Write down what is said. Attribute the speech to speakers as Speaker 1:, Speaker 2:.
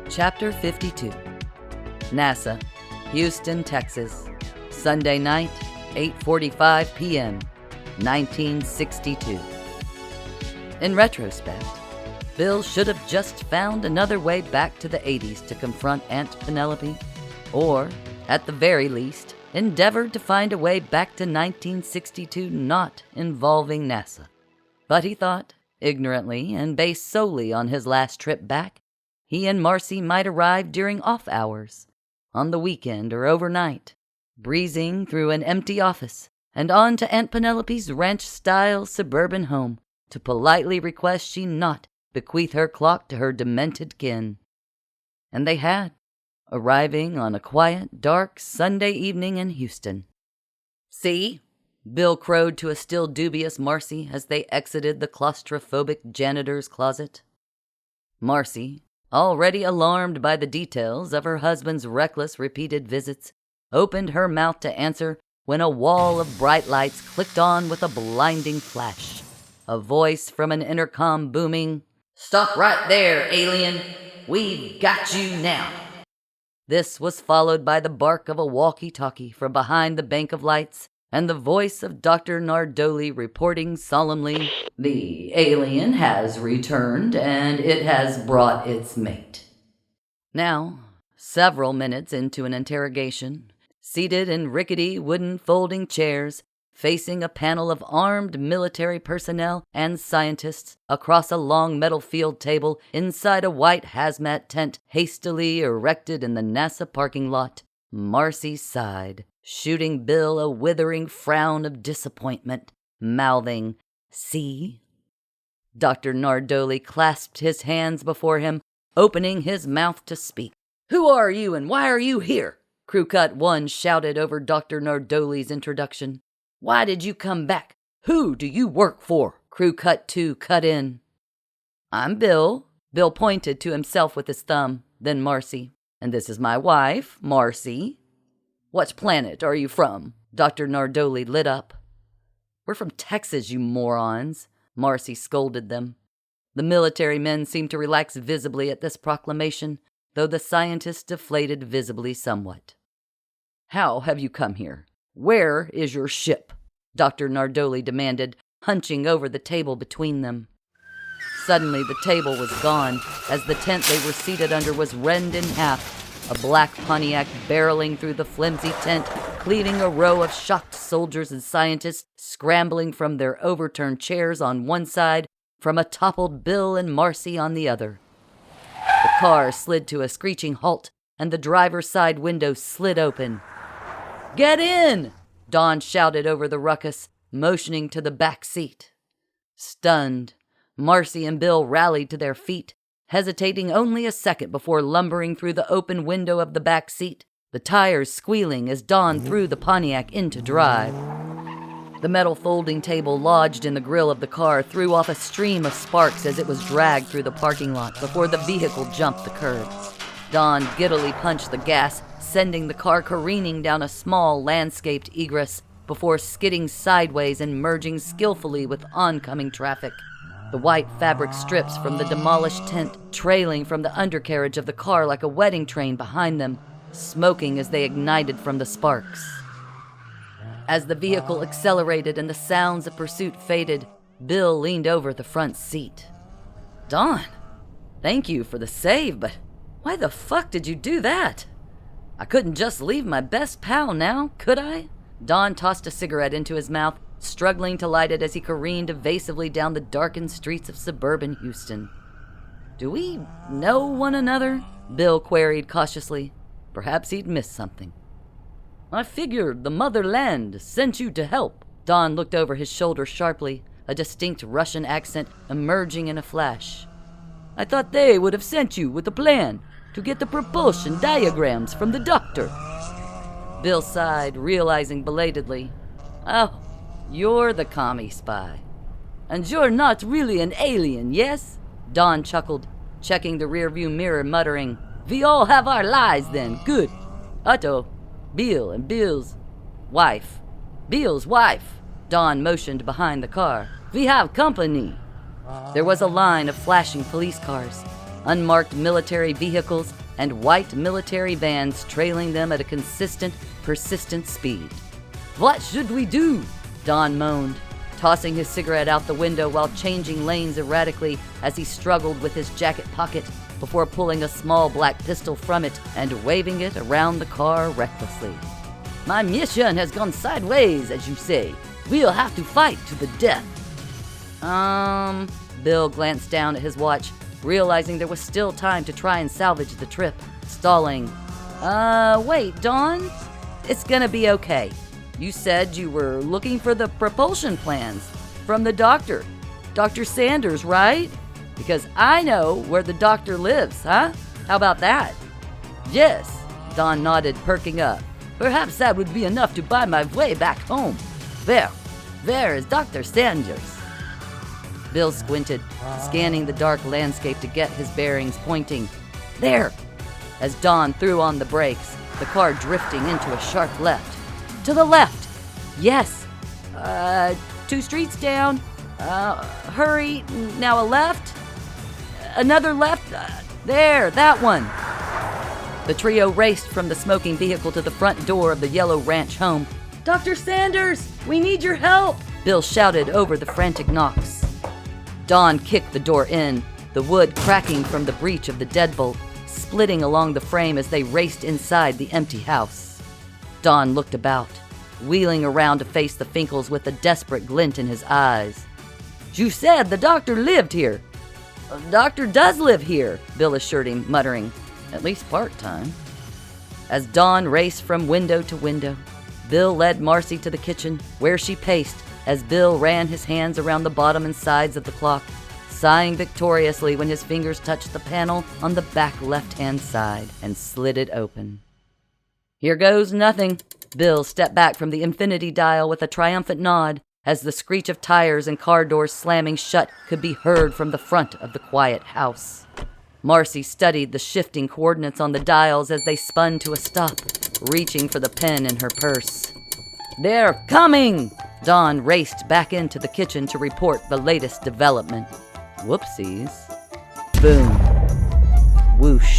Speaker 1: Chapter 52. NASA, Houston, Texas. Sunday night, 8:45 p.m., 1962. In retrospect, Bill should have just found another way back to the 80s to confront Aunt Penelope, or, at the very least, endeavored to find a way back to 1962 not involving NASA. But he thought, ignorantly and based solely on his last trip back, he and Marci might arrive during off hours, on the weekend or overnight, breezing through an empty office and on to Aunt Penelope's ranch-style suburban home to politely request she not bequeath her clock to her demented kin. And they had, arriving on a quiet, dark Sunday evening in Houston. "See?" Bill crowed to a still dubious Marci as they exited the claustrophobic janitor's closet. Marci, already alarmed by the details of her husband's reckless repeated visits, opened her mouth to answer when a wall of bright lights clicked on with a blinding flash. A voice from an intercom booming, "Stop right there, alien! We've got you now!" This was followed by the bark of a walkie-talkie from behind the bank of lights, and the voice of Dr. Nardoli reporting solemnly, "The alien has returned, and it has brought its mate." Now, several minutes into an interrogation, seated in rickety wooden folding chairs, facing a panel of armed military personnel and scientists across a long metal field table inside a white hazmat tent hastily erected in the NASA parking lot, Marci sighed, shooting Bill a withering frown of disappointment, mouthing, "See?" Dr. Nardoli clasped his hands before him, opening his mouth to speak. "Who are you and why are you here?" Crew Cut 1 shouted over Dr. Nardoli's introduction. "Why did you come back? Who do you work for?" Crew Cut 2 cut in. "I'm Bill." Bill pointed to himself with his thumb, then Marci. "And this is my wife, Marci." "What planet are you from?" Dr. Nardoli lit up. "We're from Texas, you morons," Marci scolded them. The military men seemed to relax visibly at this proclamation, though the scientists deflated visibly somewhat. "How have you come here? Where is your ship?" Dr. Nardoli demanded, hunching over the table between them. Suddenly the table was gone, as the tent they were seated under was rend in half, a black Pontiac barreling through the flimsy tent, cleaving a row of shocked soldiers and scientists scrambling from their overturned chairs on one side, from a toppled Bill and Marci on the other. The car slid to a screeching halt, and the driver's side window slid open. "Get in!" Don shouted over the ruckus, motioning to the back seat. Stunned, Marci and Bill rallied to their feet, hesitating only a second before lumbering through the open window of the back seat, the tires squealing as Don threw the Pontiac into drive. The metal folding table lodged in the grill of the car threw off a stream of sparks as it was dragged through the parking lot before the vehicle jumped the curb. Don giddily punched the gas, sending the car careening down a small landscaped egress before skidding sideways and merging skillfully with oncoming traffic. The white fabric strips from the demolished tent trailing from the undercarriage of the car like a wedding train behind them, smoking as they ignited from the sparks. As the vehicle accelerated and the sounds of pursuit faded, Bill leaned over the front seat. "Don, thank you for the save, but why the fuck did you do that? I couldn't just leave my best pal now, could I?" Don tossed a cigarette into his mouth, struggling to light it as he careened evasively down the darkened streets of suburban Houston. "Do we know one another?" Bill queried cautiously. Perhaps he'd missed something. "I figured the motherland sent you to help." Don looked over his shoulder sharply, a distinct Russian accent emerging in a flash. "I thought they would have sent you with a plan to get the propulsion diagrams from the doctor." Bill sighed, realizing belatedly, "Oh, you're the commie spy. And you're not really an alien, yes?" Don chuckled, checking the rearview mirror, muttering, "We all have our lies then, good. Otto, Bill and Bill's wife. Bill's wife." Don motioned behind the car. "We have company." There was a line of flashing police cars. unmarked military vehicles, and white military vans trailing them at a consistent, persistent speed. "What should we do?" Don moaned, tossing his cigarette out the window while changing lanes erratically as he struggled with his jacket pocket before pulling a small black pistol from it and waving it around the car recklessly. "My mission has gone sideways, as you say. We'll have to fight to the death." Bill glanced down at his watch, realizing there was still time to try and salvage the trip, stalling. Wait, Dawn? It's gonna be okay. You said you were looking for the propulsion plans from the doctor. Dr. Sanders, right? Because I know where the doctor lives, huh? How about that?" "Yes," Dawn nodded, perking up. "Perhaps that would be enough to buy my way back home. Where is Dr. Sanders?" Bill squinted, scanning the dark landscape to get his bearings, pointing. "There!" As Dawn threw on the brakes, the car drifting into a sharp left. "To the left!" "Yes." 2 streets down. Hurry. Now a left. Another left. There, that one." The trio raced from the smoking vehicle to the front door of the yellow ranch home. "Dr. Sanders, we need your help!" Bill shouted over the frantic knocks. Dawn kicked the door in, the wood cracking from the breach of the deadbolt, splitting along the frame as they raced inside the empty house. Dawn looked about, wheeling around to face the Finkles with a desperate glint in his eyes. "You said the doctor lived here." "The doctor does live here," Bill assured him, muttering, "at least part-time." As Dawn raced from window to window, Bill led Marci to the kitchen, where she paced as Bill ran his hands around the bottom and sides of the clock, sighing victoriously when his fingers touched the panel on the back left-hand side and slid it open. "Here goes nothing." Bill stepped back from the infinity dial with a triumphant nod as the screech of tires and car doors slamming shut could be heard from the front of the quiet house. Marci studied the shifting coordinates on the dials as they spun to a stop, reaching for the pen in her purse. "They're coming!" Dawn raced back into the kitchen to report the latest development. Whoopsies. Boom. Whoosh.